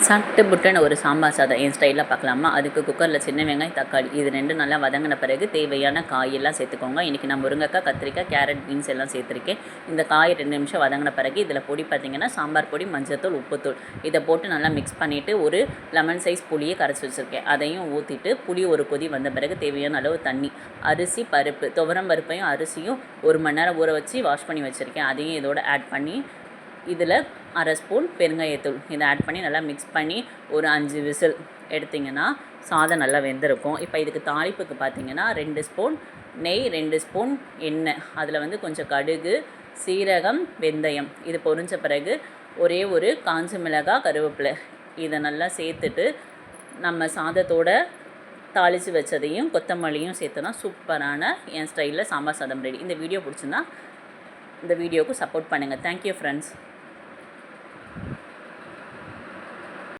சட்டு புட்டுன்னு ஒரு சாம்பார் சாதம் என் ஸ்டைலில் பார்க்கலாமா? அதுக்கு குக்கரில் சின்ன வெங்காயம், தக்காளி இது 2 நல்லா வதங்கின பிறகு தேவையான காயெல்லாம் சேர்த்துக்கோங்க. இன்றைக்கி நான் முருங்கைக்காய், கத்திரிக்காய், கேரட், பீன்ஸ் எல்லாம் சேர்த்துருக்கேன். இந்த காய் 2 நிமிஷம் வதங்கின பிறகு இதில் பொடி பார்த்திங்கன்னா சாம்பார் பொடி, மஞ்சள்தூள், உப்புத்தூள் இதை போட்டு நல்லா மிக்ஸ் பண்ணிவிட்டு ஒரு லெமன் சைஸ் புளியை கரைச்சி வச்சுருக்கேன். அதையும் ஊற்றிட்டு புளி ஒரு கொதி வந்த பிறகு தேவையான அளவு தண்ணி, அரிசி, பருப்பு, துவரம் பருப்பையும் அரிசியும் 1 மணி நேரம் ஊற வச்சு வாஷ் பண்ணி வச்சுருக்கேன். அதையும் இதோட ஆட் பண்ணி இதில் 1/2 ஸ்பூன் பெருங்காயத்தூள் இதை ஆட் பண்ணி நல்லா மிக்ஸ் பண்ணி ஒரு 5 விசில் எடுத்திங்கன்னா சாதம் நல்லா வெந்திருக்கும். இப்போ இதுக்கு தாளிப்புக்கு பார்த்திங்கன்னா 2 ஸ்பூன் நெய், 2 ஸ்பூன் எண்ணெய், அதில் கொஞ்சம் கடுகு, சீரகம், வெந்தயம் இது பொரிஞ்ச பிறகு ஒரே ஒரு காஞ்ச மிளகாய், கருவேப்பிலை இதை நல்லா சேர்த்துட்டு நம்ம சாதத்தோட தாளித்து வச்சதையும் கொத்தமல்லியும் சேர்த்தோன்னா சூப்பரான என் ஸ்டைலில் சாம்பார் சாதம் ரெடி. இந்த வீடியோ பிடிச்சிருந்தா இந்த வீடியோவுக்கு சப்போர்ட் பண்ணுங்கள். Thank you friends.